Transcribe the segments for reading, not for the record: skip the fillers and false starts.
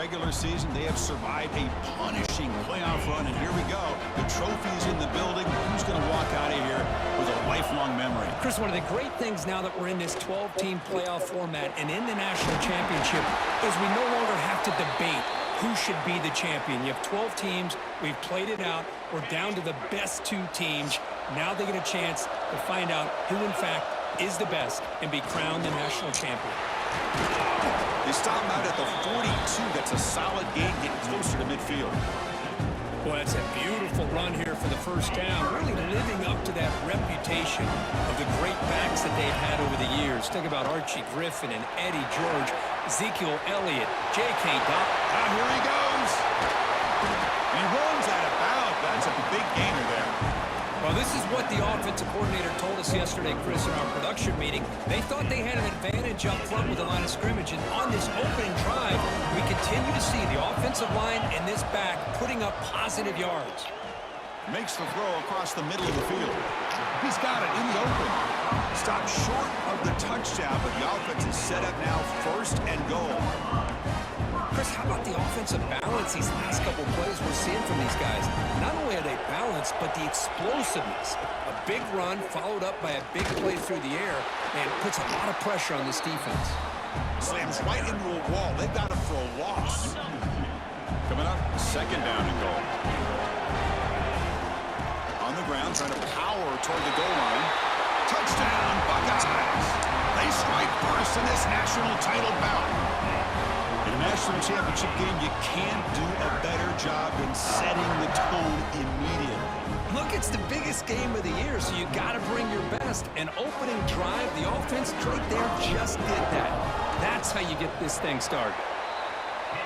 regular season. They have survived a punishing playoff run, and here we go. The trophy's in the building. Who's going to walk out of here with a lifelong memory? Chris, one of the great things now that we're in this 12-team playoff format and in the national championship is we no longer have to debate who should be the champion. You have 12 teams. We've played it out. We're down to the best 2 teams. Now they get a chance to find out who, in fact, is the best and be crowned the national champion. They stop him out at the 42. That's a solid gain, getting closer to midfield. Boy, that's a beautiful run here for the first down. Really living up to that reputation of the great backs that they've had over the years. Think about Archie Griffin and Eddie George, Ezekiel Elliott, J.K. Dobbins. Now here he goes. He runs out of bounds. That's a big gainer there. Well, this is what the offensive coordinator told us yesterday, Chris, in our production meeting. They thought they had an advantage up front with the line of scrimmage, and on this opening drive, we continue to see the offensive line and this back putting up positive yards. Makes the throw across the middle of the field. He's got it in the open. Stopped short of the touchdown, but the offense is set up now, first and goal. Chris, how about the offensive balance these last couple plays we're seeing from these guys? Not only are they balanced, but the explosiveness. A big run followed up by a big play through the air, and puts a lot of pressure on this defense. Slams right into a wall. They've got him for a loss. Coming up, second down and goal. On the ground, trying to power toward the goal line. Touchdown, Buckeyes! They strike first in this national title bout. In a national championship game, you can't do a better job than setting the tone immediately. Look, it's the biggest game of the year, so you got to bring your best. An opening drive, the offense right there just did that. That's how you get this thing started.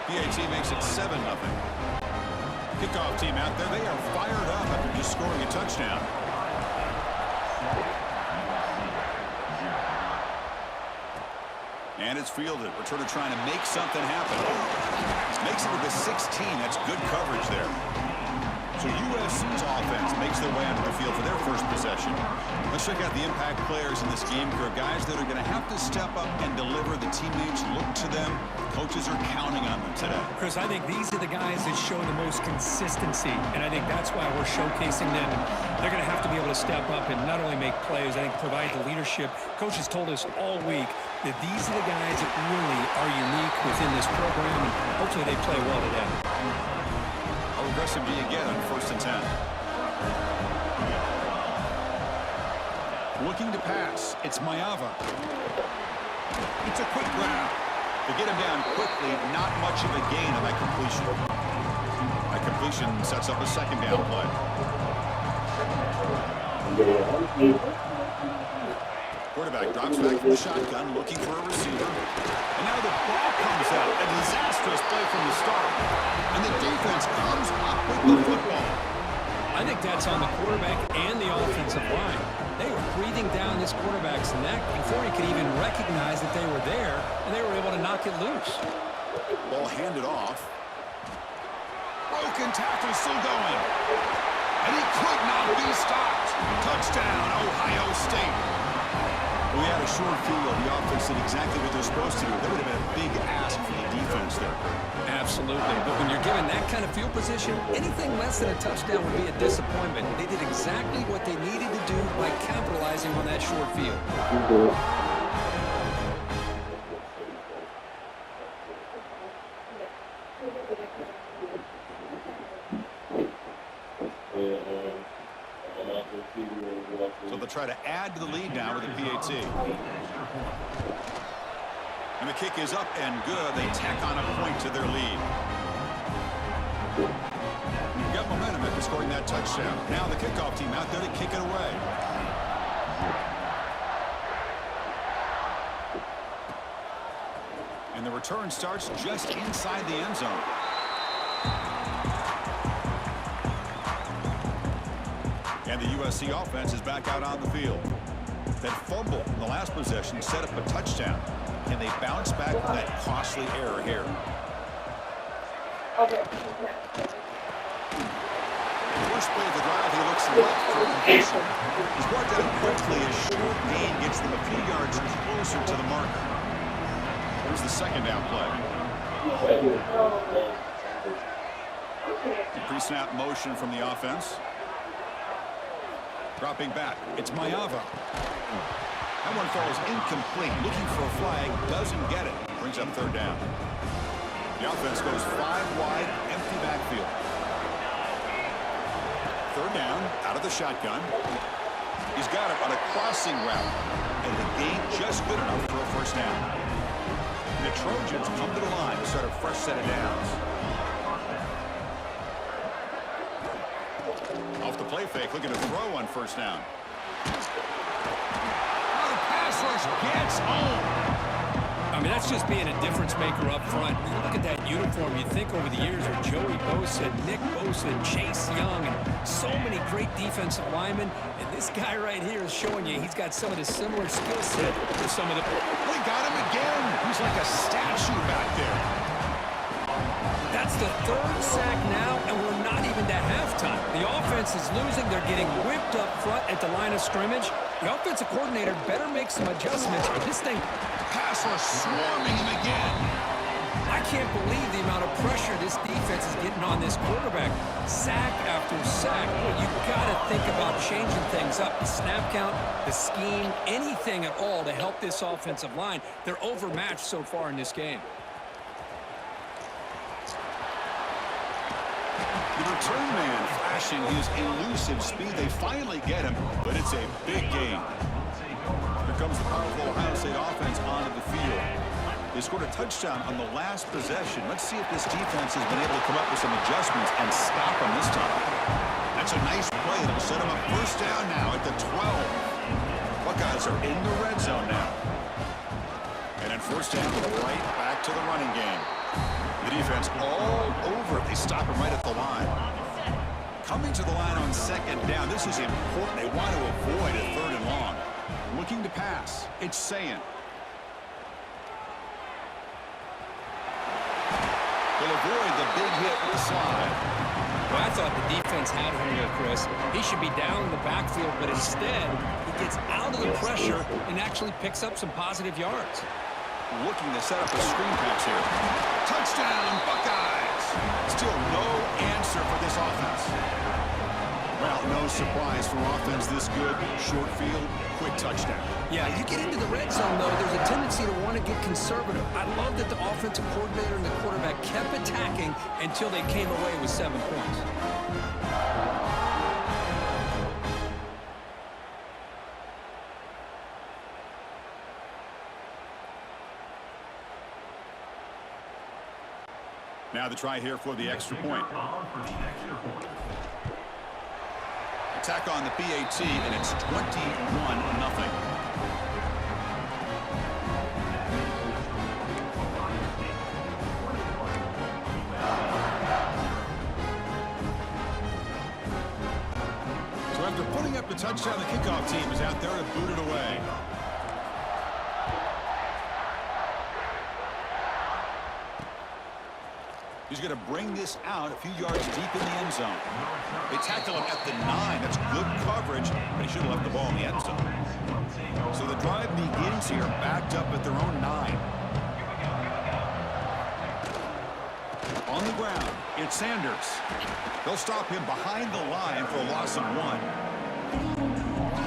PAT makes it 7-0. Kickoff team out there, they are fired up after just scoring a touchdown. And it's fielded. Returner trying to make something happen. Makes it to the 16. That's good coverage there. So USC's offense makes their way onto the field for their first possession. Let's check out the impact players in this game. There are guys that are going to have to step up and deliver. The teammates look to them. Coaches are counting on them today. Chris, I think these are the guys that show the most consistency, and I think that's why we're showcasing them. They're going to have to be able to step up and not only make plays, I think provide the leadership. Coaches told us all week that these are the guys that really are unique within this program, and hopefully they play well today. How aggressive do you get on 1st and 10? Looking to pass. It's Mayava. It's a quick grab. To get him down quickly, not much of a gain on that completion. That completion sets up a second down play. Quarterback drops back from the shotgun, looking for a receiver. And now the ball comes out. A disastrous play from the start. And the defense comes up with the football. I think that's on the quarterback and the offensive line. They were breathing down this quarterback's neck before he could even recognize that they were there, and they were able to knock it loose. Ball handed off. Broken tackle still going. And he could not be stopped. Touchdown, Ohio State. We had a short field. The offense did exactly what they're supposed to do. That would have been a big ask for the defense there. Absolutely. But when you're given that kind of field position, anything less than a touchdown would be a disappointment. They did exactly what they needed to do by capitalizing on that short field. So they'll try to add to the lead now with the PAT. And the kick is up and good. They tack on a point to their lead. Got momentum after scoring that touchdown. Now the kickoff team out there to kick it away. And the return starts just inside the end zone. And the USC offense is back out on the field. That fumble in the last possession set up a touchdown. And they bounce back from that costly error here. Okay. First play of the drive, he looks left for a completion. He's brought down quickly as short gain gets them a few yards closer to the marker. Here's the second down play. Pre-snap motion from the offense. Dropping back. It's Mayava. That one falls incomplete. Looking for a flag. Doesn't get it. Brings up third down. The offense goes 5 wide. Empty backfield. Third down. Out of the shotgun. He's got it on a crossing route. And the gain just good enough for a first down. The Trojans come to the line to start a fresh set of downs. Off the play fake, looking to throw on first down. Oh, the pass rush gets home. I mean, that's just being a difference maker up front. You look at that uniform, you think over the years of Joey Bosa, Nick Bosa, Chase Young, and so many great defensive linemen. And this guy right here is showing you he's got some of the similar skill set to some of the... We got him again. He's like a statue back there. That's the third sack now, and we're not even to halftime. The offense is losing. They're getting whipped up front at the line of scrimmage. The offensive coordinator better make some adjustments, or this thing... Passer swarming him again. I can't believe the amount of pressure this defense is getting on this quarterback. Sack after sack. Well, you've got to think about changing things up. The snap count, the scheme, anything at all to help this offensive line. They're overmatched so far in this game. The return man flashing his elusive speed. They finally get him, but it's a big gain. Here comes the powerful Ohio State offense onto the field. They scored a touchdown on the last possession. Let's see if this defense has been able to come up with some adjustments and stop them this time. That's a nice play. That'll set them up first down now at the 12. Buckeyes are in the red zone now. And then first down, right back to the running game. The defense all over it. They stop him right at the line. Coming to the line on second down. This is important. They want to avoid a third and long. Looking to pass. It's Sayin. They'll avoid the big hit with the slide. Well, I thought the defense had him there, Chris. He should be down in the backfield, but instead, he gets out of the pressure and actually picks up some positive yards. Looking to set up a screen pass here. Touchdown, Buckeyes! Still no answer for this offense. Well, no surprise for offense this good. Short field, quick touchdown. Yeah, you get into the red zone, though, there's a tendency to want to get conservative. I love that the offensive coordinator and the quarterback kept attacking until they came away with 7 points. Now the try here for the extra point. Attack on the PAT, and it's 21-0. So after putting up the touchdown, the kickoff team is out there to boot it away. He's going to bring this out a few yards deep in the end zone. They tackle him at the 9. That's good coverage, but he should have left the ball in the end zone. So the drive begins here, backed up at their own 9. On the ground, it's Sanders. They'll stop him behind the line for a loss of 1.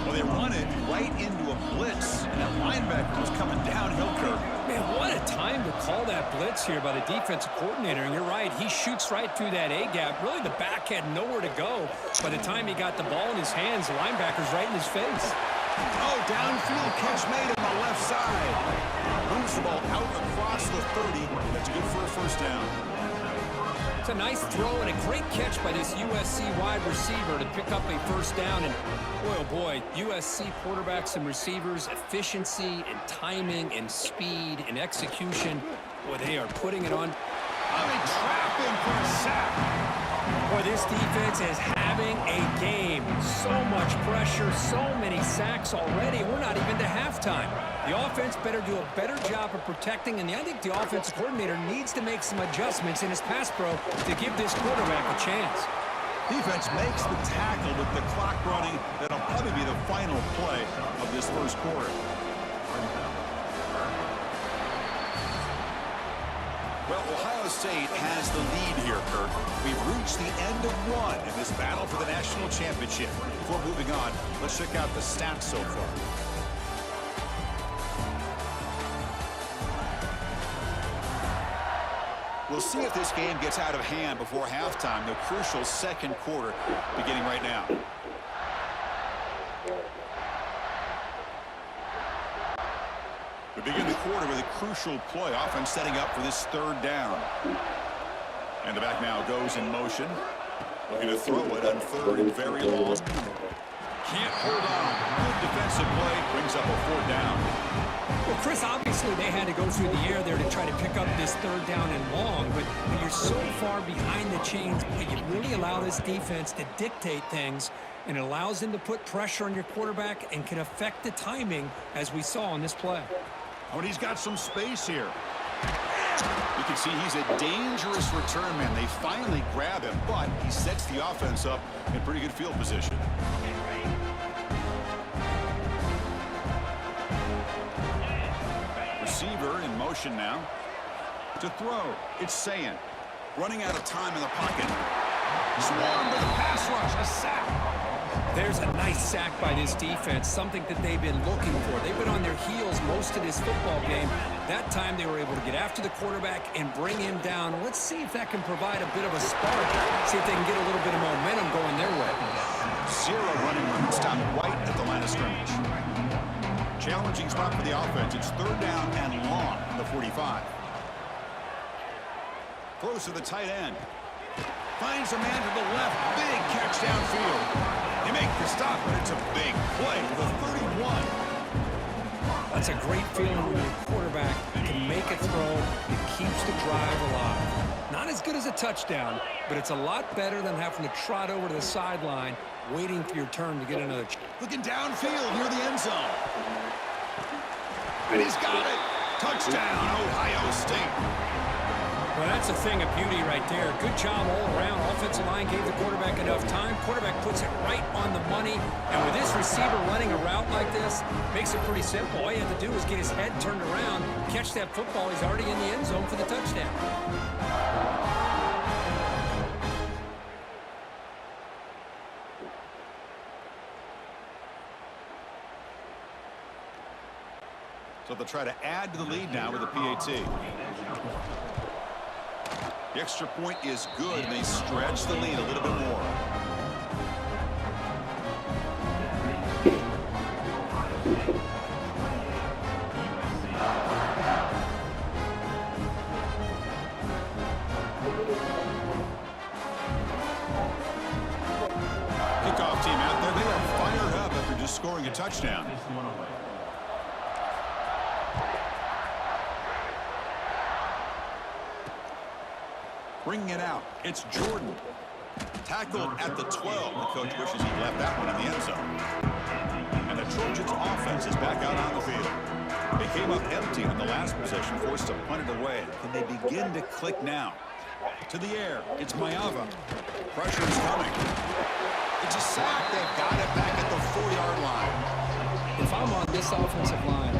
Well, they run it right into a blitz, and that linebacker was coming downhill curve. Man, what a time to call that blitz here by the defensive coordinator. And you're right, he shoots right through that A-gap. Really, the back had nowhere to go. By the time he got the ball in his hands, the linebacker's right in his face. Oh, downfield catch made on the left side. Moves the ball out across the 30. That's good for a first down. It's a nice throw and a great catch by this USC wide receiver to pick up a first down. And boy, oh boy, USC quarterbacks and receivers, efficiency and timing and speed and execution. Boy, they are putting it on. They trap him for a sack. Boy, this defense is having a game. So much pressure, so many sacks already. We're not even to halftime. The offense better do a better job of protecting, and I think the offensive coordinator needs to make some adjustments in his pass pro to give this quarterback a chance. Defense makes the tackle with the clock running. That'll probably be the final play of this first quarter. Well, Ohio State has the lead here, Kirk. We've reached the end of one in this battle for the national championship. Before moving on, let's check out the stats so far. We'll see if this game gets out of hand before halftime, the crucial second quarter beginning right now. We begin the quarter with a crucial play, offense setting up for this third down. And the back now goes in motion. Looking to throw it on third and very long. Can't hold on. Good defensive play. Brings up a fourth down. Well, Chris, obviously they had to go through the air there to try to pick up this third down and long, but when you're so far behind the chains, you really allow this defense to dictate things, and it allows them to put pressure on your quarterback and can affect the timing, as we saw on this play. Oh, and he's got some space here. You can see he's a dangerous return man. They finally grab him, but he sets the offense up in pretty good field position. Receiver in motion now. To throw, it's Sayin. Running out of time in the pocket. Swarmed with a pass rush, a sack. There's a nice sack by this defense, something that they've been looking for. They've been on their heels most of this football game. That time they were able to get after the quarterback and bring him down. Let's see if that can provide a bit of a spark. See if they can get a little bit of momentum going their way. Zero running room. Stop right at the line of scrimmage. Challenging spot for the offense. It's third down and long from the 45. Throws to the tight end. Finds a man to the left. Big catch downfield. They make the stop, but it's a big play with a 31. That's a great feeling when your quarterback can make a throw that keeps the drive alive. Not as good as a touchdown, but it's a lot better than having to trot over to the sideline waiting for your turn to get another chance. Looking downfield near the end zone. And he's got it. Touchdown, Ohio State. Well, that's a thing of beauty right there. Good job all around. Offensive line gave the quarterback enough time. Quarterback puts it right on the money. And with this receiver running a route like this, makes it pretty simple. All you have to do is get his head turned around, catch that football. He's already in the end zone for the touchdown. So they'll try to add to the lead now with a PAT. The extra point is good, and they stretch the lead a little bit more. Kickoff team out there. They are fired up after just scoring a touchdown. Bringing it out, it's Jordan. Tackled at the 12. The coach wishes he left that one in the end zone. And the Trojans' offense is back out on the field. They came up empty on the last possession, forced to punt it away. Can they begin to click now? To the air, it's Mayava. Pressure is coming. It's a sack. They've got it back at the 4-yard line. If I'm on this offensive line,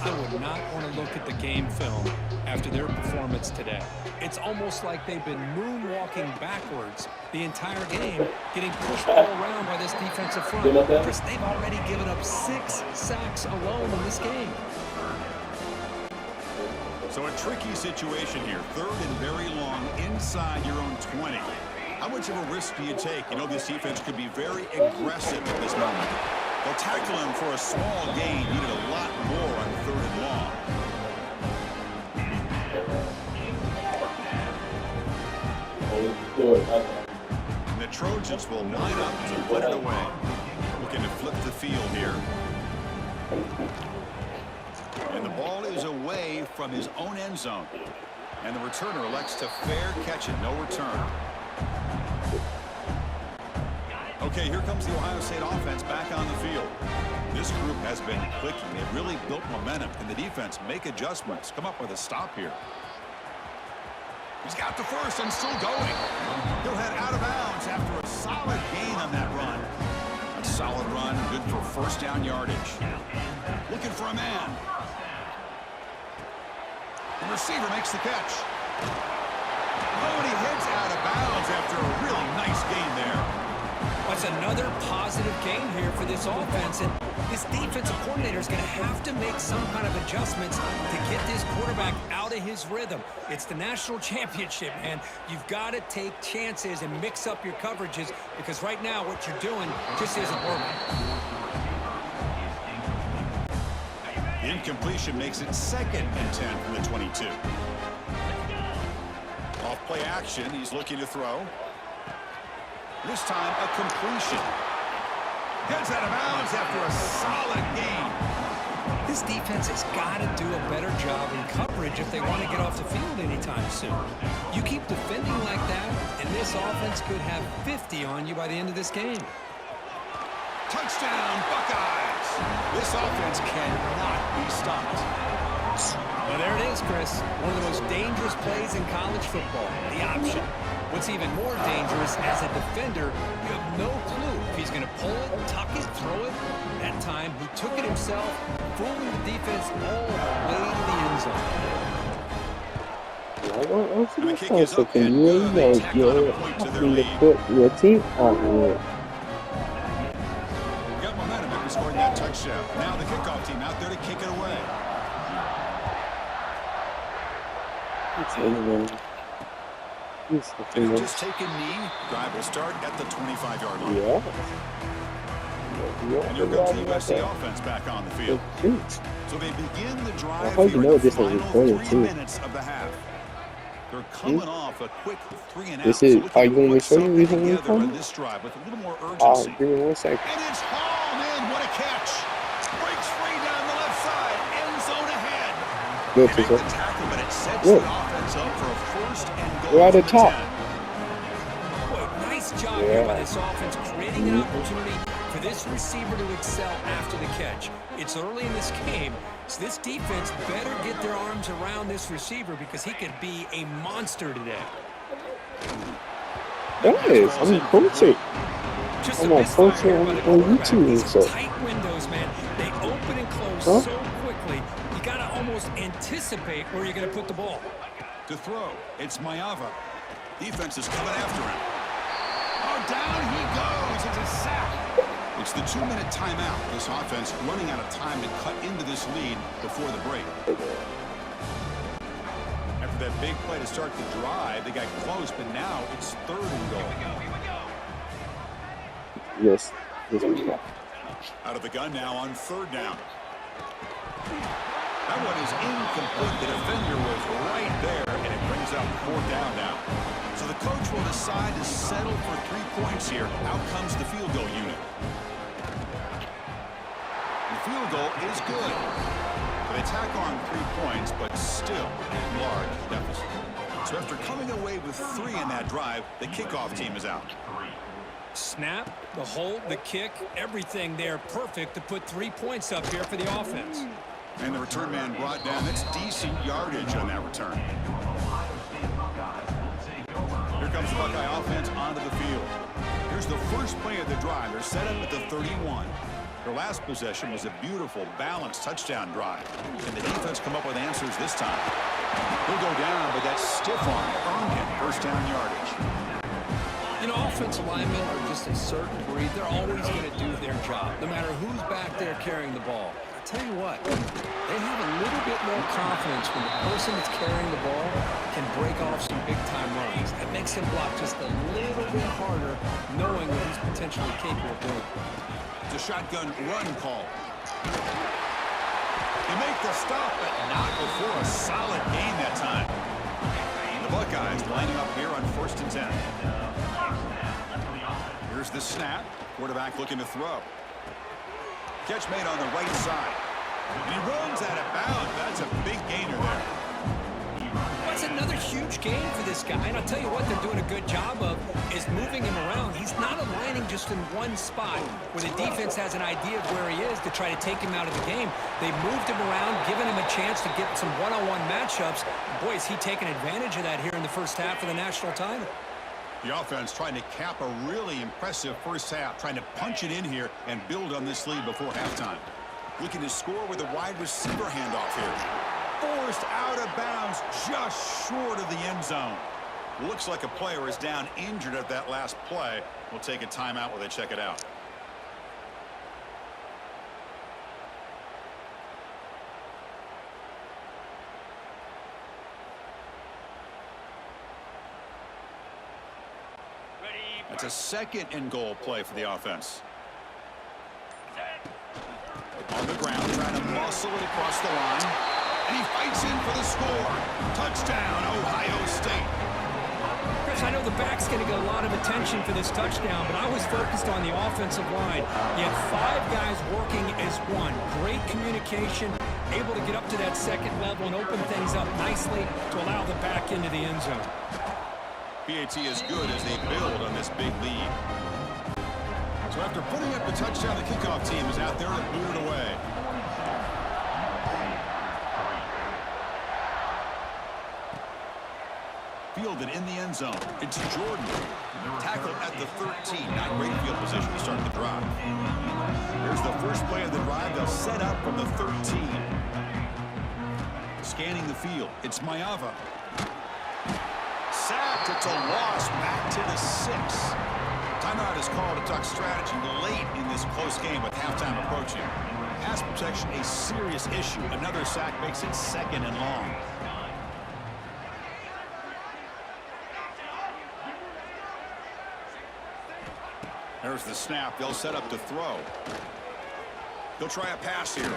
I would not want to look at the game film after their performance today. It's almost like they've been moonwalking backwards the entire game, getting pushed all around by this defensive front. Chris, they've already given up 6 sacks alone in this game. So a tricky situation here. Third and very long inside your own 20. How much of a risk do you take? You know this defense could be very aggressive at this moment. They'll tackle him for a small gain. Needed a lot more on third and long. And the Trojans will line up to put it away. Looking to flip the field here. And the ball is away from his own end zone. And the returner elects to fair catch it. No return. Okay, here comes the Ohio State offense back on the field. This group has been clicking. They've really built momentum. Can the defense make adjustments? Come up with a stop here. He's got the first and still going. He'll head out of bounds after a solid gain on that run. A solid run, good for first down yardage. Looking for a man. The receiver makes the catch. Oh, and he heads out of bounds after a really nice gain there. That's another positive gain here for this offense, and this defensive coordinator is going to have to make some kind of adjustments to get this quarterback out of his rhythm. It's the national championship, man. You've got to take chances and mix up your coverages because right now what you're doing just isn't working. The incompletion makes it 2nd and 10 from the 22. Off play action, he's looking to throw. This time, a completion. Gets out of bounds after a solid gain. This defense has got to do a better job in coverage if they want to get off the field anytime soon. You keep defending like that, and this offense could have 50 on you by the end of this game. Touchdown, Buckeyes! This offense cannot be stopped. Well, there it is, Chris. One of the most dangerous plays in college football, the option. What's even more dangerous, as a defender, you have no clue if he's going to pull it, tuck it, throw it. That time, he took it himself, fooling the defense all the way to the end zone. And the kick is up and good. They tack on a point to their lead. Your team out here. Got momentum after scoring that touchdown. Now the kickoff team out there to kick it away. They will just take a knee. Drive will start at the 25-yard line. And you'll go to the USC offense back on the field. So they begin the drive here in the final 3 minutes of the half. They're coming off a quick 3 and out. This is, are you going to show you together anything on this drive with a little more urgency. Give me 1 second. And it's hauled in. What a catch. Breaks free down the left side. End zone ahead. Good, They make the tackle, but it sets Good. the offense up for a 1st and goal. We're at the from top. 10. Boy, nice job here by this offense, creating an opportunity for this receiver to excel after the catch. It's early in this game, so this defense better get their arms around this receiver because he could be a monster today. Guys, I'm posting. Just I'm a on misfire posting here on by the YouTube quarterback. and These stuff. tight windows, man. They open and close Huh? so quickly. You got to almost anticipate where you're going to put the ball. To throw, it's Mayava. Defense is coming after him. Oh, down he goes. It's a sack. It's the 2-minute timeout. This offense running out of time to cut into this lead before the break. After that big play to start the drive, they got close, but now it's 3rd and goal. Yes. Yes, we got. Out of the gun now on 3rd down. That one is incomplete. The defender was right there, and it brings up 4th down now. So the coach will decide to settle for 3 points here. Out comes the field goal unit. The field goal is good. So they tack on 3 points, but still a large deficit. So after coming away with 3 in that drive, the kickoff team is out. Snap, the hold, the kick, everything there perfect to put 3 points up here for the offense. And the return man brought down. That's decent yardage on that return. Here comes the Buckeye offense onto the field. Here's the first play of the drive. They're set up at the 31. Their last possession was a beautiful, balanced touchdown drive. And the defense come up with answers this time. He'll go down, but that stiff arm earned him 1st down yardage. You know, offensive linemen are just a certain breed. They're always going to do their job, no matter who's back there carrying the ball. I tell you what, they have a little bit more confidence when the person that's carrying the ball can break off some big-time runs. That makes him block just a little bit harder, knowing what he's potentially capable of doing. It's a shotgun run call. They make the stop, but not before a solid gain that time. The Buckeyes lining up here on 1st and 10. Here's the snap. Quarterback looking to throw. Catch made on the right side. And he runs out of bounds. That's a big gainer there. That's another huge game for this guy. And I'll tell you what they're doing a good job of is moving him around. He's not aligning just in one spot where the defense has an idea of where he is to try to take him out of the game. They've moved him around, given him a chance to get some one-on-one matchups. Boy, is he taking advantage of that here in the first half of the national title. The offense trying to cap a really impressive first half, trying to punch it in here and build on this lead before halftime. Looking to score with a wide receiver handoff here. forced out of bounds just short of the end zone. Looks like a player is down injured at that last play. We'll take a timeout while they check it out. That's a second and goal play for the offense. On the ground, trying to muscle it across the line. And he fights in for the score. Touchdown, Ohio State. Chris, I know the back's going to get a lot of attention for this touchdown, but I was focused on the offensive line. You had 5 guys working as one. Great communication, able to get up to that second level and open things up nicely to allow the back into the end zone. PAT is good as they build on this big lead. So after putting up the touchdown, the kickoff team is out there to boot it away. Fielded in the end zone. It's Jordan. Tackled at the 13. Not great field position to start the drive. Here's the first play of the drive. They'll set up from the 13. Scanning the field. It's Mayava. Sacked. It's a loss back to the 6. Timeout is called to talk strategy late in this close game with halftime approaching. Pass protection a serious issue. Another sack makes it 2nd and long. There's the snap. They'll set up to throw. He'll try a pass here.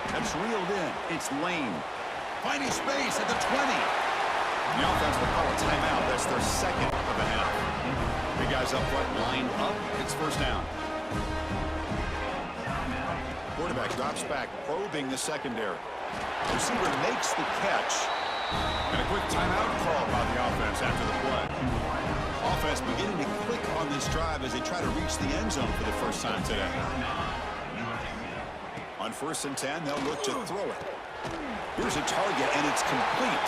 That's reeled in. It's Lane. Finding space at the 20. The offense will call a timeout. That's their 2nd of the half. Big guys up front lined up. It's first down. Quarterback drops back, probing the secondary. Receiver makes the catch. And a quick timeout call by the offense after the play. Offense beginning to click on this drive as they try to reach the end zone for the first time today. On 1st and 10, they'll look to throw it. Here's a target, and it's complete.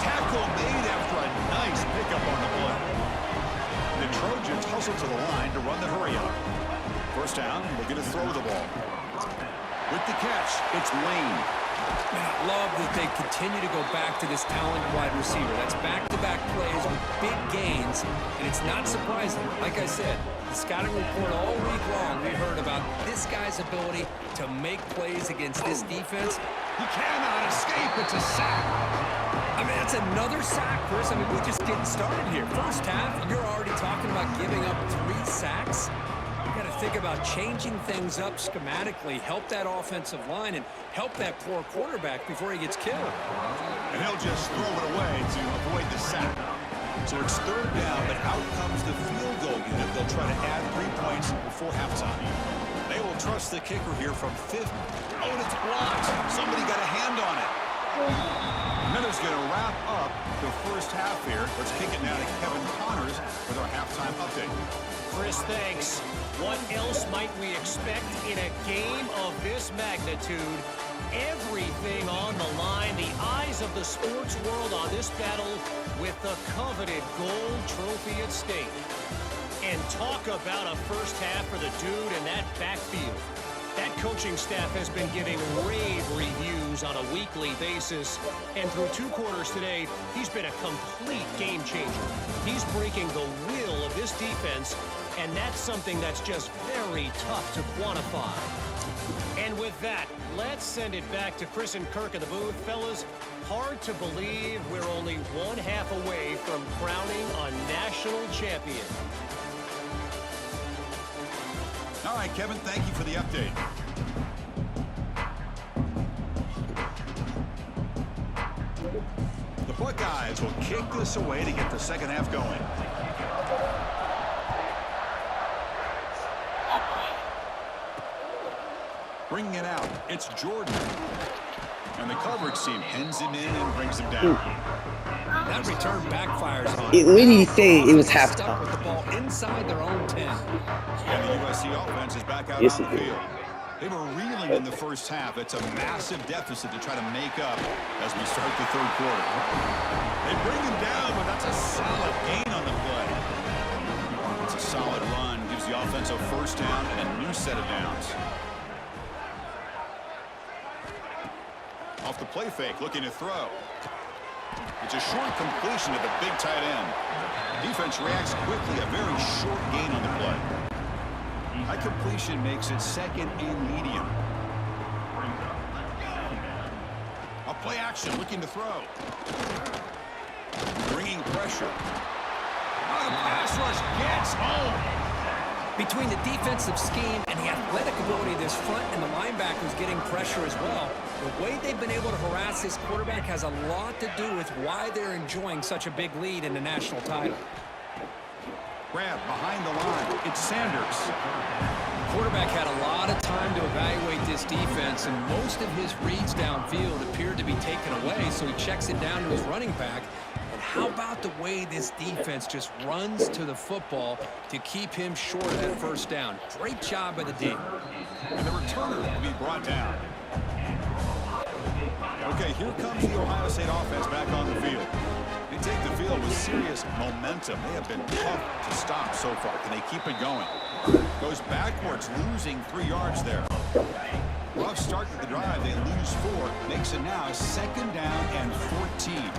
Tackle made after a nice pickup on the play. The Trojans hustle to the line to run the hurry-up. First down, looking to throw the ball. With the catch, it's Lane. Man, I love that they continue to go back to this talented wide receiver. That's back-to-back plays with big gains, and it's not surprising. Like I said, the scouting report all week long, we heard about this guy's ability to make plays against this defense. He cannot escape. It's a sack. I mean, that's another sack, Chris. I mean, we're just getting started here. First half, you're already talking about giving up 3 sacks. Got to think about changing things up schematically, help that offensive line, and help that poor quarterback before he gets killed. And he'll just throw it away to avoid the sack. So it's 3rd down, but out comes the field goal unit. They'll try to add 3 points before halftime. They will trust the kicker here from 5th. Oh, and it's blocked. Somebody got a hand on it. And that is going to wrap up the first half here. Let's kick it now to Kevin Connors with our halftime update. Chris, thanks. What else might we expect in a game of this magnitude? Everything on the line. The eyes of the sports world on this battle with the coveted gold trophy at stake. And talk about a first half for the dude in that backfield. That coaching staff has been giving rave reviews on a weekly basis. And through 2 quarters today, he's been a complete game changer. He's breaking the will of this defense, and that's something that's just very tough to quantify. And with that, let's send it back to Chris and Kirk in the booth. Fellas, hard to believe we're only 1/2 away from crowning a national champion. All right, Kevin, thank you for the update. The Buckeyes will kick this away to get the second half going. Bringing it out, it's Jordan. And the coverage team hens him in and brings him down. That return backfires on When did he say it was Stuck halftime? with the ball inside their own 10. And the USC offense is back out Yes, on the it did. field. They were reeling in the first half. It's a massive deficit to try to make up as we start the 3rd quarter. They bring him down, but that's a solid gain on the play. It's a solid run. Gives the offense a first down and a new set of downs. Off the play fake, looking to throw. It's a short completion to the big tight end. Defense reacts quickly, a very short gain on the play. High completion makes it second and medium. A play action, looking to throw. Bringing pressure. Oh, the pass rush gets home. Between the defensive scheme and the athletic ability of this front and the linebackers getting pressure as well, the way they've been able to harass this quarterback has a lot to do with why they're enjoying such a big lead in the national title. Grab behind the line. It's Sanders. Quarterback had a lot of time to evaluate this defense, and most of his reads downfield appeared to be taken away, so he checks it down to his running back. And how about the way this defense just runs to the football to keep him short of that first down? Great job by the D. And the returner will be brought down. Okay, here comes the Ohio State offense back on the field. They take the field with serious momentum. They have been tough to stop so far. Can they keep it going? Goes backwards, losing 3 yards there. Rough start to the drive. They lose 4. Makes it now 2nd down and 14.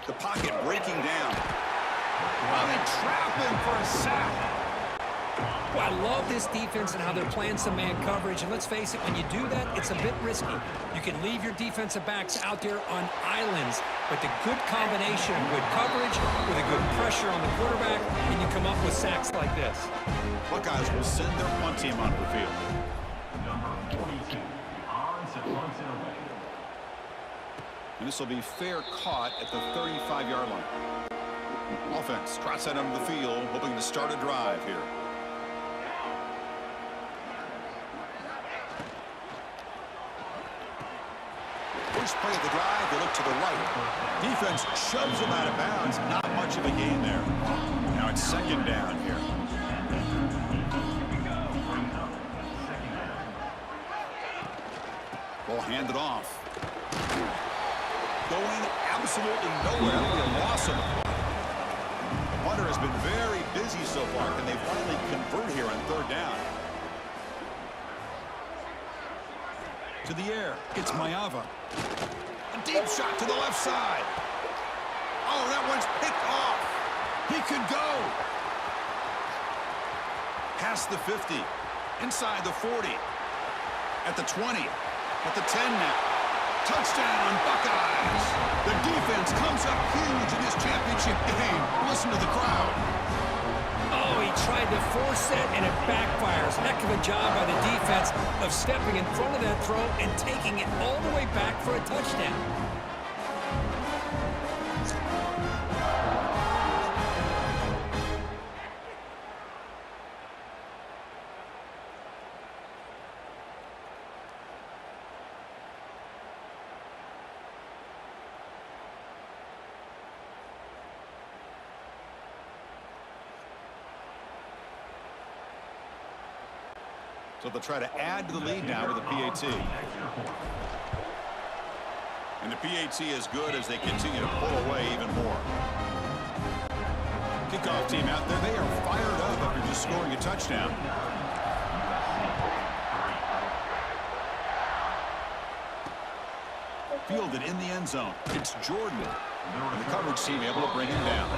The pocket breaking down. Well, they trap him for a sack. Well, I love this defense and how they're playing some man coverage. And let's face it, when you do that, it's a bit risky. You can leave your defensive backs out there on islands, but the good combination of good coverage with a good pressure on the quarterback, and you come up with sacks like this. Buckeyes will send their punt team onto the field. And this will be fair caught at the 35-yard line. Offense trots that onto the field, hoping to start a drive here. First play of the drive, they look to the right. Defense shoves them out of bounds. Not much of a gain there. Now it's 2nd down here. Ball handed off. Going absolutely nowhere. That'll be a loss of it. The punter has been very busy so far. Can they finally convert here on 3rd down? To the air. It's Mayava. A deep shot to the left side. Oh, that one's picked off. He could go. Past the 50. Inside the 40. At the 20. At the 10 now. Touchdown, Buckeyes. The defense comes up huge in this championship game. Listen to the crowd. Oh, he tried to force it, and it backfires. Heck of a job by the defense of stepping in front of that throw and taking it all the way back for a touchdown. So they'll try to add to the lead now with the PAT. And the PAT is good as they continue to pull away even more. Kickoff team out there. They are fired up after just scoring a touchdown. Fielded in the end zone. It's Jordan. And the coverage team able to bring him down.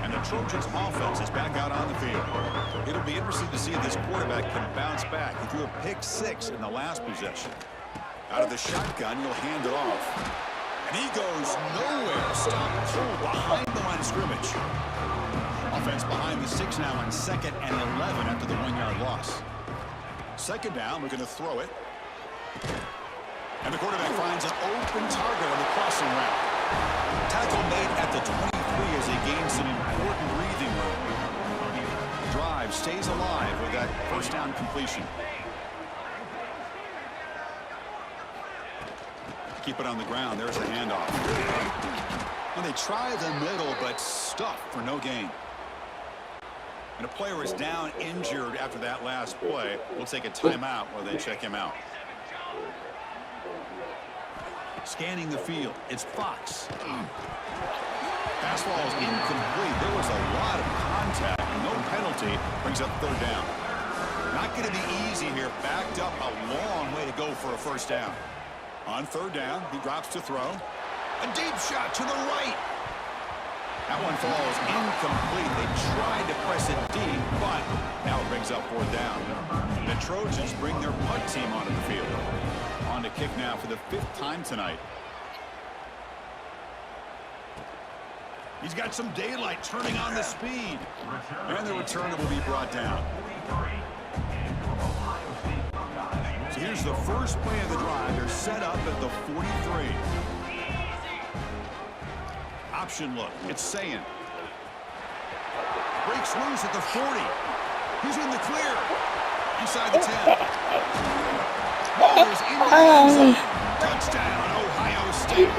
And the Trojans offense is back out on the field. It'll be interesting to see if this quarterback can bounce back. He threw a pick 6 in the last possession. Out of the shotgun, he'll hand it off. And he goes nowhere. Stop behind the line of scrimmage. Offense behind the 6 now on 2nd and 11 after the 1-yard loss. 2nd down, we're going to throw it. And the quarterback finds an open target on the crossing route. Tackle made at the 23 as they gain some important breathing room. Drive stays alive with that 1st down completion. Keep it on the ground. There's a handoff. And they try the middle, but stuffed for no gain. And a player is down injured after that last play. We'll take a timeout while they check him out. Scanning the field, it's Fox. Fastball is incomplete. There was a lot of contact. No penalty. Brings up 3rd down. Not going to be easy here. Backed up a long way to go for a first down. On third down, he drops to throw. A deep shot to the right. That one falls incomplete. They tried to press it deep, but now it brings up fourth down. The Trojans bring their punt team onto the field. On to kick now for the 5th time tonight. He's got some daylight turning on the speed. And the returner will be brought down. So here's the first play of the drive. They're set up at the 43. Option look. It's Sayin. Breaks loose at the 40. He's in the clear. Inside the 10. Ball is in the end zone. Touchdown, Ohio State.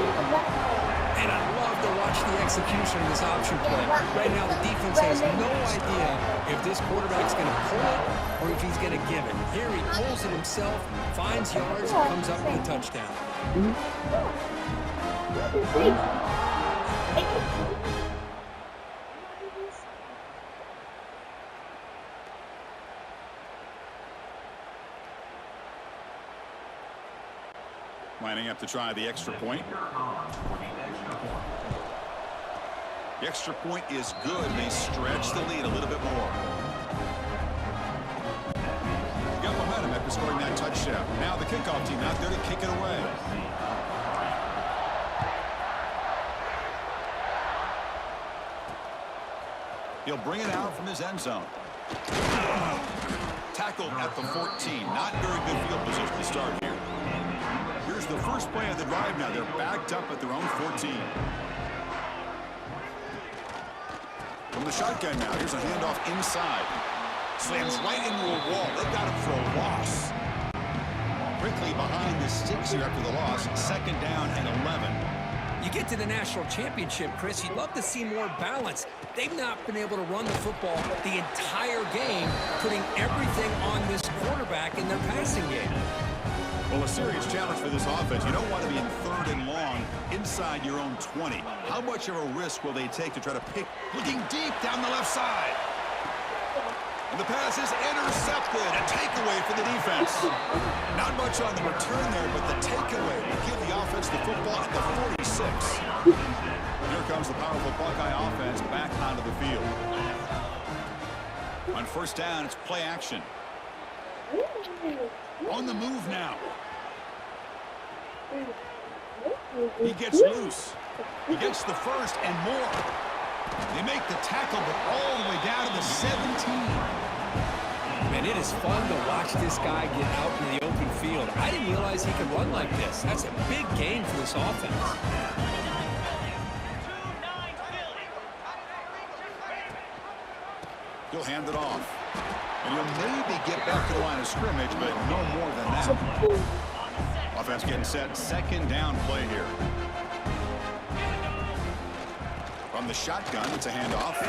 And I love to watch the execution of this option play. Right now, the defense has no idea if this quarterback's going to pull it or if he's going to give it. Here he pulls it himself, finds yards, and comes up with a touchdown. Lining up to try the extra point. The extra point is good. They stretch the lead a little bit more. Got momentum after scoring that touchdown. Now the kickoff team out there to kick it away. He'll bring it out from his end zone. Tackled at the 14. Not very good field position to start here. Here's the first play of the drive now. They're backed up at their own 14. From the shotgun now, here's a handoff inside. Slams right into a wall. They've got him for a loss. Quickly behind the sticks here after the loss. 2nd down and 11. You get to the national championship, Chris, you'd love to see more balance. They've not been able to run the football the entire game, putting everything on this quarterback in their passing game. Well, a serious challenge for this offense. You don't want to be in 3rd and long inside your own 20. How much of a risk will they take to try to pick, looking deep down the left side? And the pass is intercepted. A takeaway for the defense. Not much on the return there, but the takeaway will give the offense the football at the 46. Here comes the powerful Buckeye offense back onto the field. On first down, it's play action. On the move now. He gets loose. He gets the first and more. They make the tackle, but all the way down to the 17. Man, it is fun to watch this guy get out in the open field. I didn't realize he could run like this. That's a big gain for this offense. He'll hand it off. And he'll maybe get back to the line of scrimmage, but no more than that. Offense getting set. 2nd down play here. From the shotgun, it's a handoff.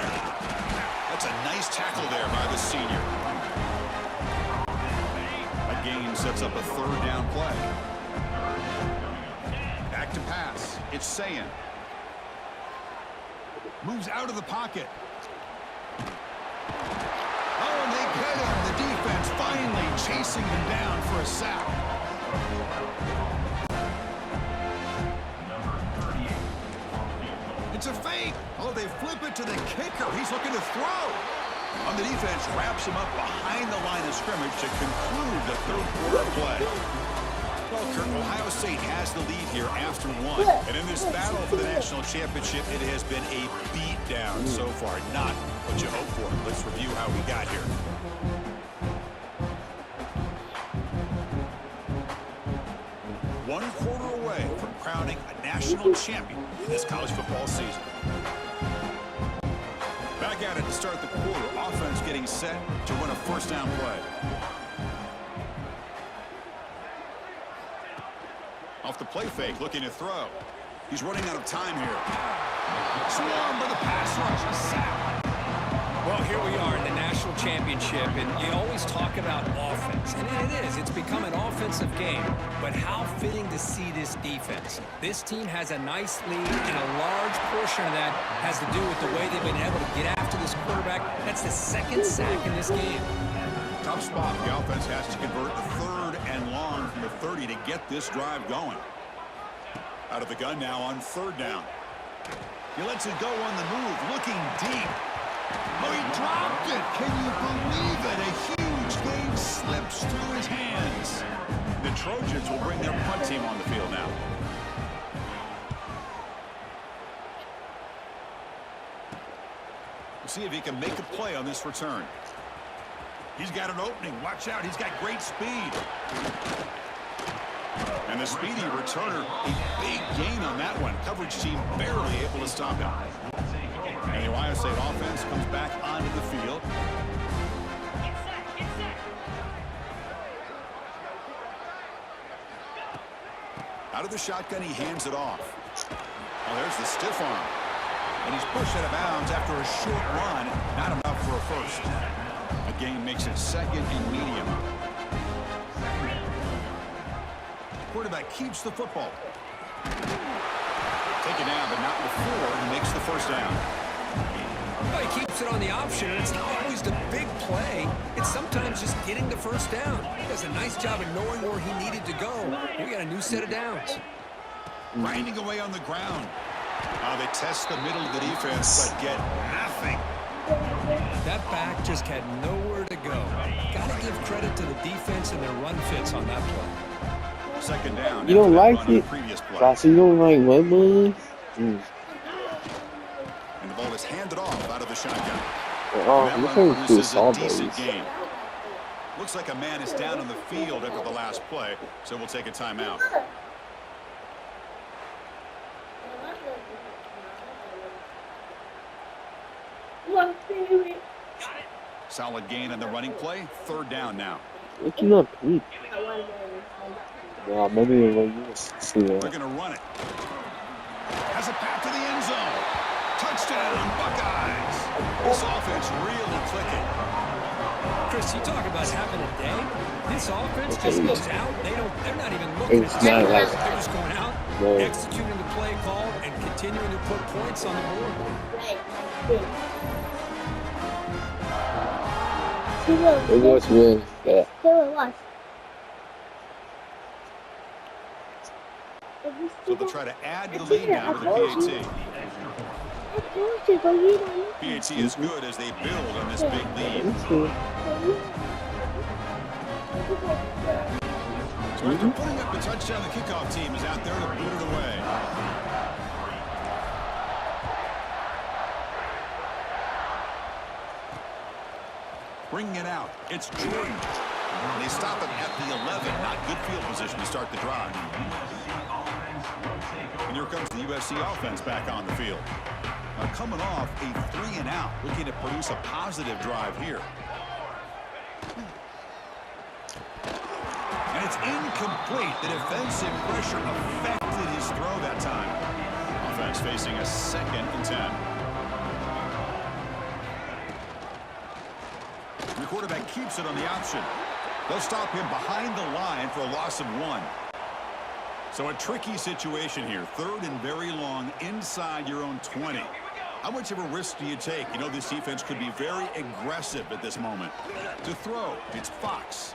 That's a nice tackle there by the senior. That gain sets up a 3rd down play. Back to pass. It's Sayin. Moves out of the pocket. Oh, and they get him. The defense finally chasing him down for a sack. It's a fake. Oh, they flip it to the kicker. He's looking to throw. On the defense, wraps him up behind the line of scrimmage to conclude the 3rd quarter play. Well, Kurt, Ohio State has the lead here after 1. And in this battle for the national championship, it has been a beatdown so far. Not what you hope for. Let's review how we got here. One quarter away from crowning a national champion in this college football season. Back at it to start the quarter. Offense getting set to run a first down play. Off the play fake, looking to throw. He's running out of time here. Swarmed by the pass rush. A sack. Well, here we are in the national championship, and you always talk about offense. And it is. It's become an offensive game. But how fitting to see this defense. This team has a nice lead, and a large portion of that has to do with the way they've been able to get after this quarterback. That's the 2nd sack in this game. tough spot. The offense has to convert a 3rd and long from the 30 to get this drive going. Out of the gun now on 3rd down. He lets it go on the move, looking deep. Oh, he dropped it. Can you believe it? A huge game slips through his hands. The Trojans will bring their punt team on the field now. We'll see if he can make a play on this return. He's got an opening. Watch out. He's got great speed. And the speedy returner, a big gain on that one. Coverage team barely able to stop him. And the Ohio State offense comes back onto the field. Out of the shotgun, he hands it off. Oh, there's the stiff arm. And he's pushed out of bounds after a short run. Not enough for a first. The game makes it 2nd and medium. Quarterback keeps the football. Taken down, but not before he makes the first down. Well, he keeps it on the option, and it's not always the big play. It's sometimes just getting the first down. He does a nice job of knowing where he needed to go. We got a new set of downs. Grinding away on the ground. They test the middle of the defense, but get nothing. That back just had nowhere to go. Got to give credit to the defense and their run fits on that play. 2nd down. You don't like it? So you don't like what, boys? And the ball is handed off out of the shotgun. This is a decent game. Looks like a man is down on the field after the last play, so we'll take a timeout. Solid gain on the running play. 3rd down now. What you not tweet? Yeah, maybe you see that. They're going to run it. Has a path to the end zone. Touchdown, Buckeyes. This offense really clicking. Chris, you talk about having a day. This offense just goes out. They're not even looking It's at not it. like They're just going out, executing the play call, and continuing to put points on the board. It was really bad. So they'll try to add to the lead now with the PAT. PAT is good as they build on this big lead. So after putting up the touchdown, the kickoff team is out there to boot it away. Bringing it out. It's Jordan. They stop him at the 11. Not good field position to start the drive. And here comes the USC offense back on the field. Now coming off a 3-and-out, looking to produce a positive drive here. And it's incomplete. The defensive pressure affected his throw that time. Offense facing a 2nd and 10. The quarterback keeps it on the option. They'll stop him behind the line for a loss of 1. So a tricky situation here. 3rd and very long inside your own 20. How much of a risk do you take? You know this defense could be very aggressive at this moment. To throw, it's Fox.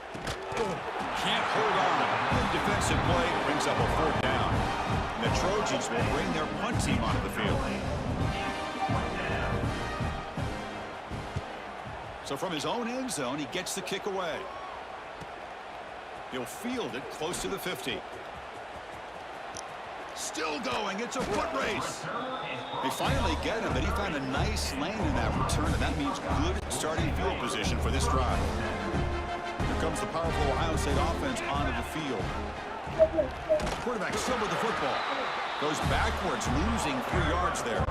Can't hold on. Good defensive play brings up a 4th down. And the Trojans will bring their punt team onto the field. So from his own end zone, he gets the kick away. He'll field it close to the 50. Still going. It's a foot race. They finally get him, but he found a nice lane in that return, and that means good starting field position for this drive. Here comes the powerful Ohio State offense onto the field. Quarterback still with the football. Goes backwards, losing 3 yards there.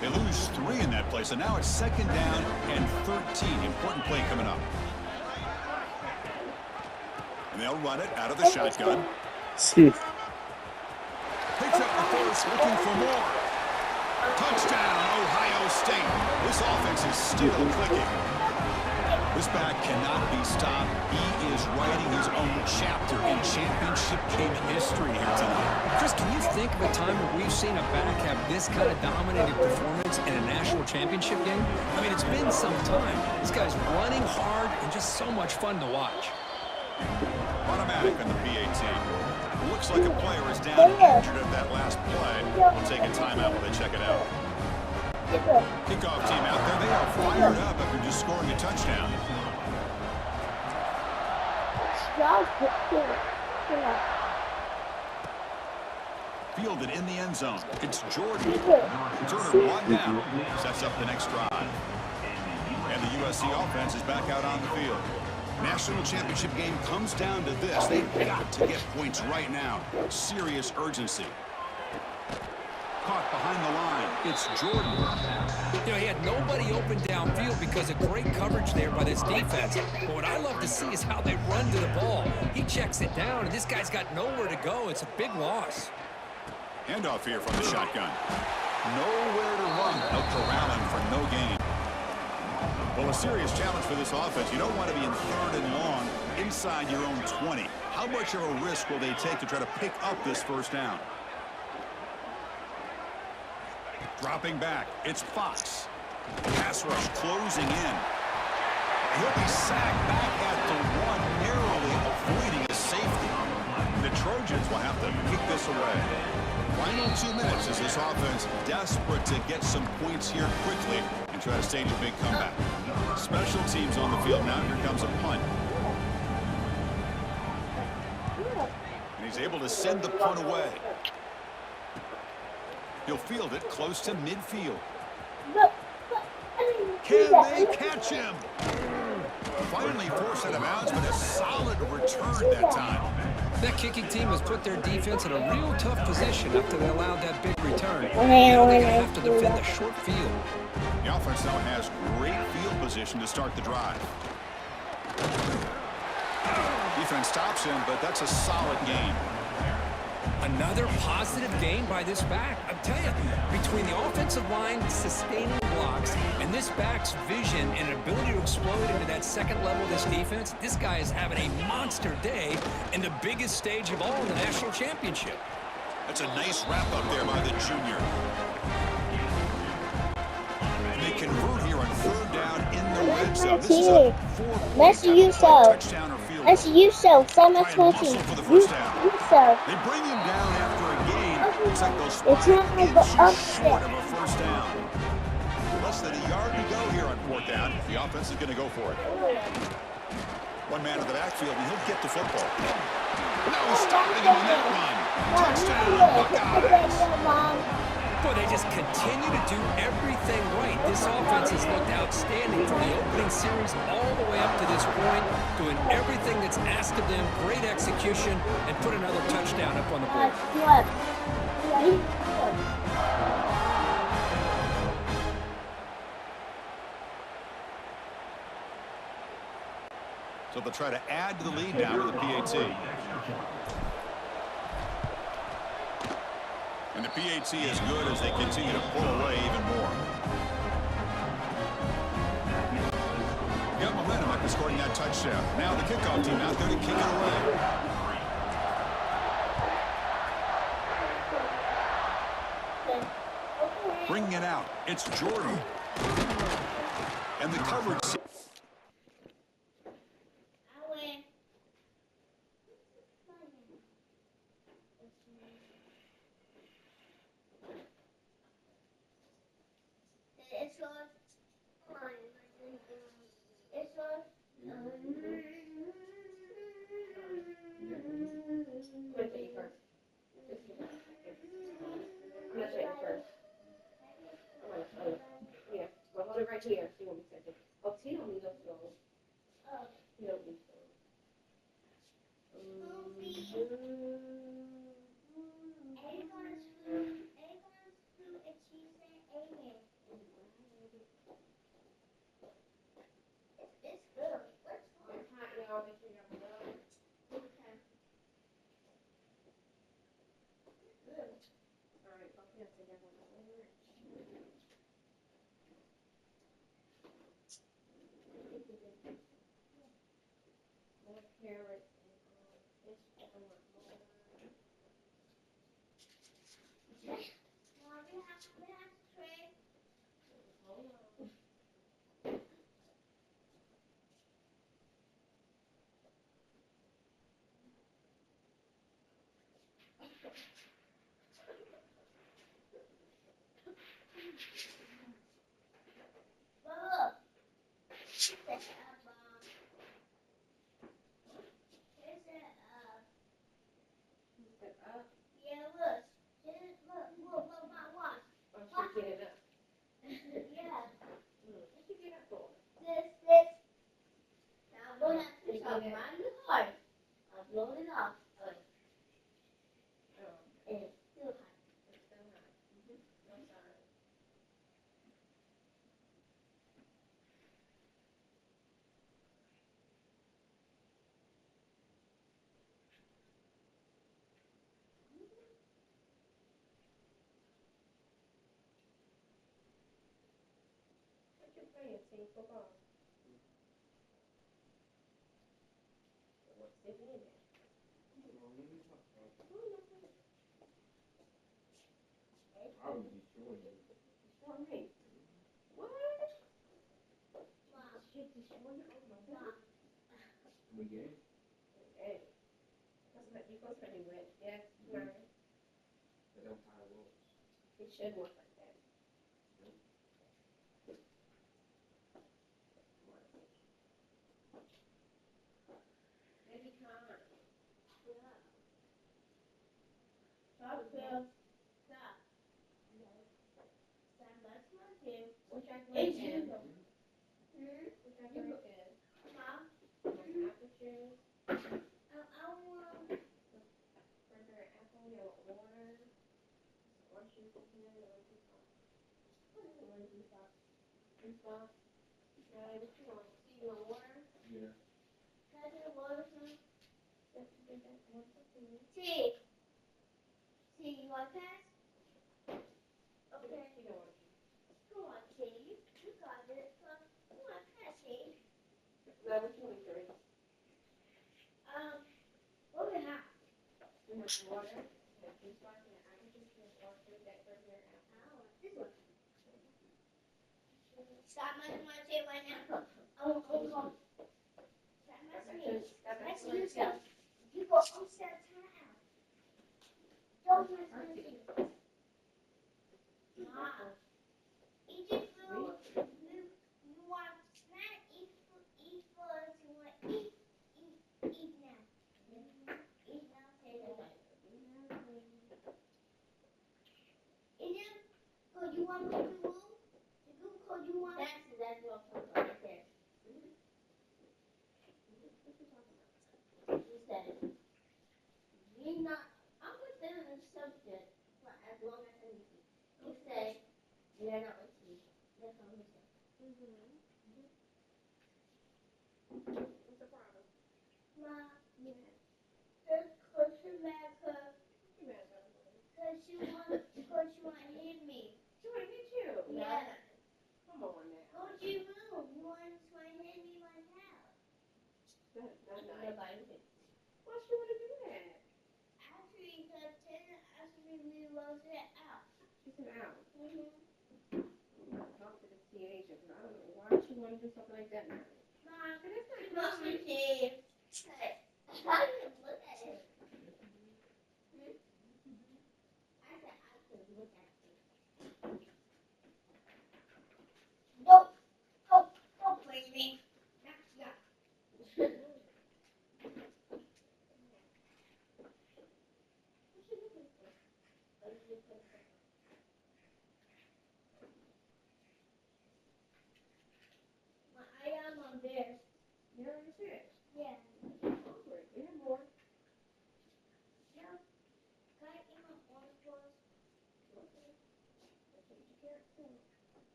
They lose 3 in that play, so now it's 2nd down and 13. Important play coming up. And they'll run it out of the shotgun. Picks up the first, looking for more. Touchdown, Ohio State. This offense is still clicking. This back cannot be stopped. He is writing his own chapter in championship game history here tonight. Chris, can you think of a time where we've seen a back have this kind of dominating performance in a national championship game? I mean, it's been some time. This guy's running hard and just so much fun to watch. Automatic on the PAT. Looks like a player is down and injured at that last play. We'll take a timeout while they check it out. Kickoff team out there. They are fired up after just scoring a touchdown. Fielded in the end zone. It's Jordan. Jordan brought down. Sets up the next drive. And the USC offense is back out on the field. National championship game comes down to this. They've got to get points right now. Serious urgency. Caught behind the line. It's Jordan. You know, he had nobody open downfield because of great coverage there by this defense. But what I love to see is how they run to the ball. He checks it down, and this guy's got nowhere to go. It's a big loss. Handoff here from the shotgun. Nowhere to run. Out corralling for no gain. Well, a serious challenge for this offense. You don't want to be in 3rd and long inside your own 20. How much of a risk will they take to try to pick up this first down? Dropping back, it's Fox. Pass rush closing in. He'll be sacked back at the 1, narrowly avoiding a safety. The Trojans will have to kick this away. Final 2 minutes as this offense desperate to get some points here quickly and try to stage a big comeback. Special teams on the field now. Here comes a punt. And he's able to send the punt away. He'll field it close to midfield. Can they catch him? Finally forced out of bounds, but a solid return that time. That kicking team has put their defense in a real tough position after they allowed that big return. Now they're going to have to defend the short field. The offense now has great field position to start the drive. Defense stops him, but that's a solid gain. Another positive gain by this back. I'm telling you, between the offensive line sustaining blocks and this back's vision and ability to explode into that second level of this defense, this guy is having a monster day in the biggest stage of all, the national championship. That's a nice wrap up there by the junior. And they convert here on 3rd down in the red zone. This is a 4-point touchdown or field goal. That's you so. Some of Try and muscle for the first down. You so. They bring him down after a gain. Looks like they'll spot inches short of a first down. Less than a yard to go here on 4th down. The offense is going to go for it. One man in the backfield, and he'll get the football. No stopping him on that run. Touchdown, Buckeyes. Boy, they just continue to do everything right. This offense has looked outstanding from the opening series all the way up to this point, doing everything that's asked of them, great execution, and put another touchdown up on the board. So they'll try to add to the lead down to the PAT. And the PAT is good as they continue to pull away even more. Got momentum after scoring that touchdown. Now the kickoff team out there to kick it away. Bringing it out. It's Jordan. And the coverage. Right here, see what we said. Oh, Tina needs us to go. You don't need to go.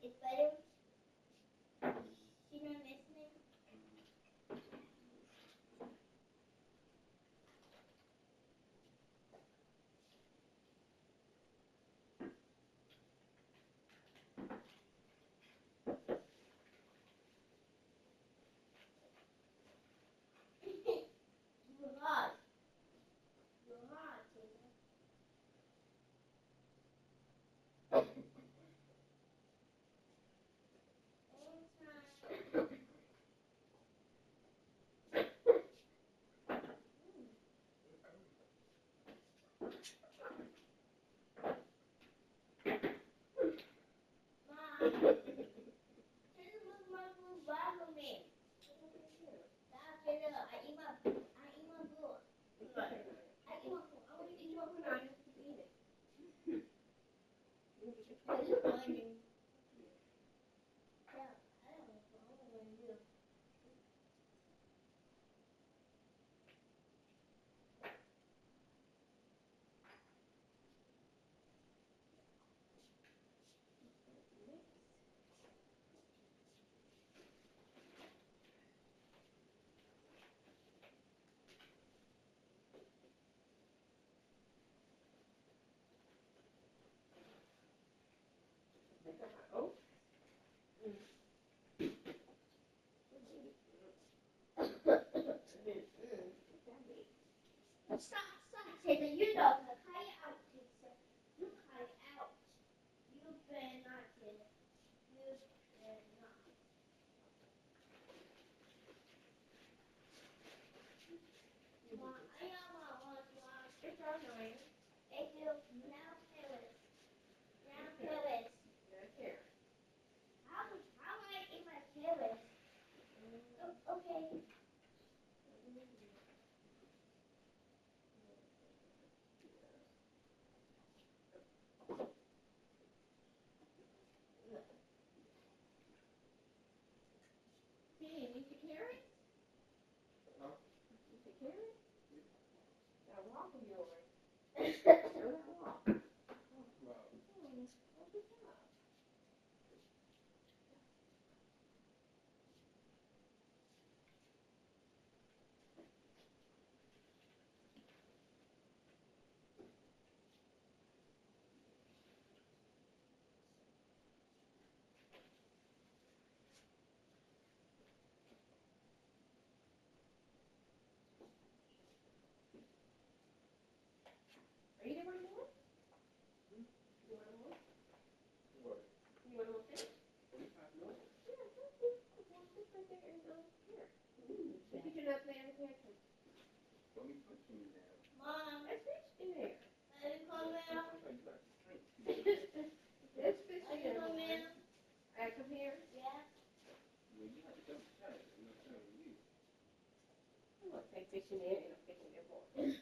It's better. She's not listening. You're hot. You're hot, Tina. Mom, can you move my blue bottle me? Stop, Tina. I eat my blue. I eat my blue. I want to eat my blue. I just keep eating. What is finding? Yeah, I don't know. I don't know what to do. Stop, Tina. You know, cut it out, Tina. You cut it out. You better not, Tina. You better not. Mom, I know what I want, Mom. It's all right. Thank you. Now, Phyllis. Now, Phyllis. How am I in my Phyllis? Oh, okay. Hey, you need the carrots? Need the carrots? That walk of yours. Show that walk. Oh, good job. Are you doing more? You want more? You want more fish? Yeah, just right there and here. Look at your nose man in the pantry. Mom, there's fish in there. Let it come out. There's fish in there. Come in. I come here? Yeah. I'm gonna take fish in there and I'm taking their bowl. Yeah.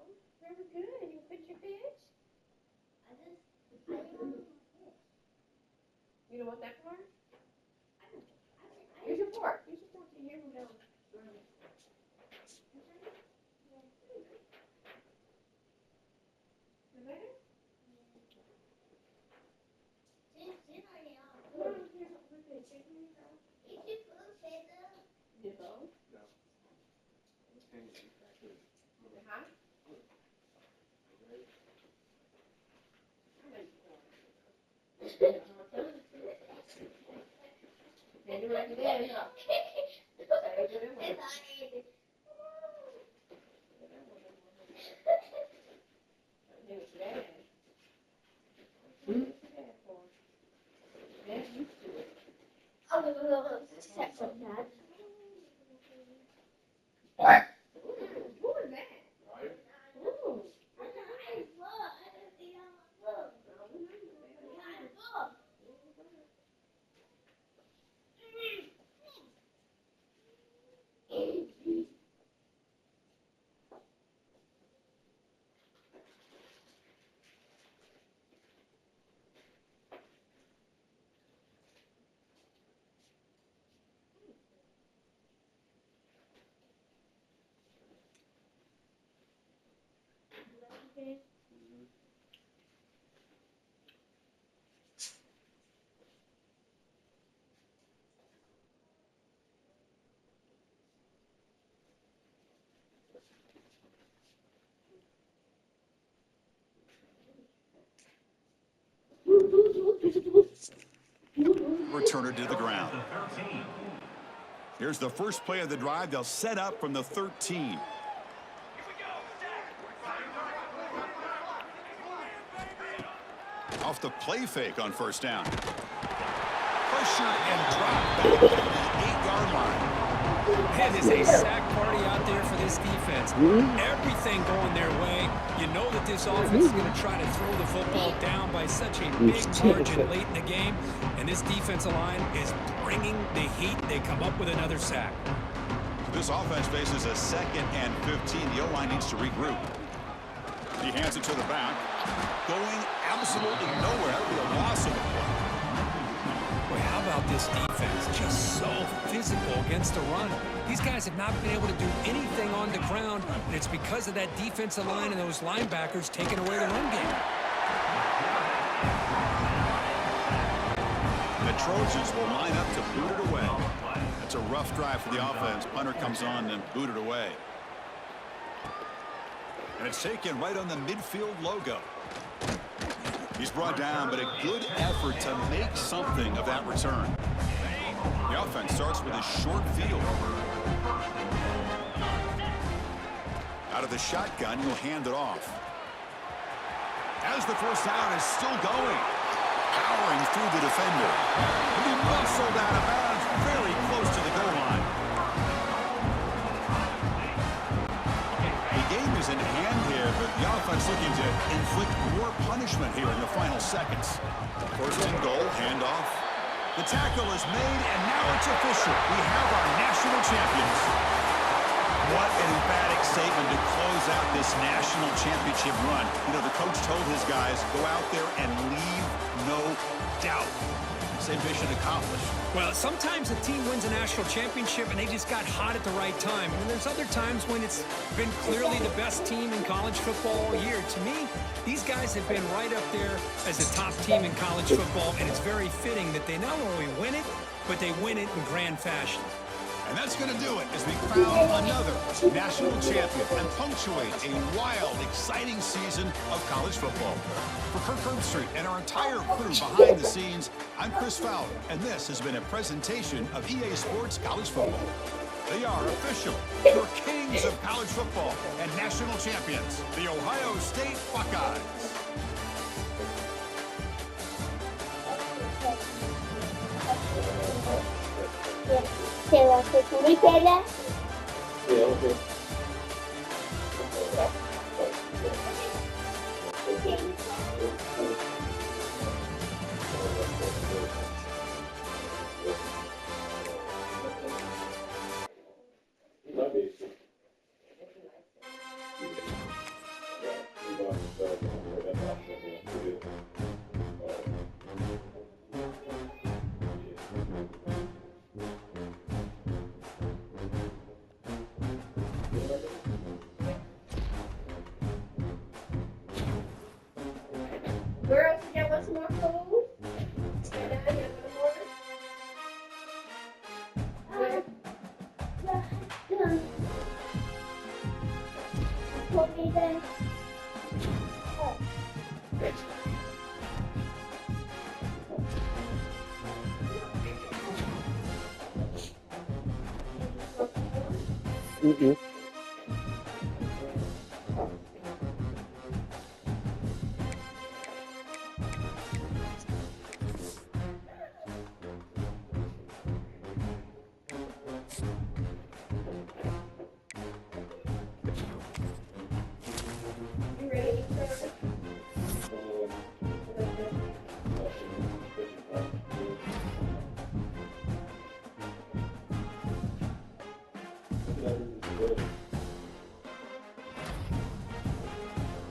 Oh, very good. You put your fish? I didn't want my fish. You don't want that part? Here's your fork. Here's your fork. Here we go. Is that it? Sit on it. Come on, here. Look at it. Take me across. Eat your food, Taylor. You go. Is it hot? Maybe like it is. I'm gonna go set some that. Who is that? Ooh. I didn't see that on my book. Returner to the ground. Here's the first play of the drive. They'll set up from the 13. Off the play fake on first down. Pressured and dropped back to the 8-yard line. Man, it's a sack party out there for this defense. Everything going their way. You know that this offense is going to try to throw the football down by such a big margin late in the game. And this defensive line is bringing the heat. They come up with another sack. This offense faces a 2nd and 15. The O-line needs to regroup. He hands it to the back. Going absolutely nowhere. That would be a loss of the play. Boy, how about this defense? Just so physical against the run. These guys have not been able to do anything on the ground, and it's because of that defensive line and those linebackers taking away the run game. The Trojans will line up to boot it away. That's a rough drive for the offense. Punter comes on and booted away. And it's taken right on the midfield logo. He's brought down, but a good effort to make something of that return. The offense starts with a short field. Out of the shotgun, he'll hand it off. As the first down is still going. Powering through the defender. And he muscled out of bounds very close to the goal line. The game is in hand here, but the offense looking to inflict more punishment here in the final seconds. First and goal, handoff. The tackle is made, and now it's official. We have our national champions. What an emphatic statement to close out this national championship run. You know, the coach told his guys, go out there and leave no doubt. Same mission accomplished. Well, sometimes a team wins a national championship and they just got hot at the right time. And there's other times when it's been clearly the best team in college football all year. To me, these guys have been right up there as a top team in college football, and it's very fitting that they not only win it, but they win it in grand fashion. And that's going to do it as we crown another national champion and punctuate a wild, exciting season of college football. For Kirk Herbstreit and our entire crew behind the scenes, I'm Chris Fowler, and this has been a presentation of EA Sports College Football. They are official, your kings of college football and national champions, the Ohio State Buckeyes. Yeah, okay. Girls, you want some more food? And now you have order? Mm-hmm.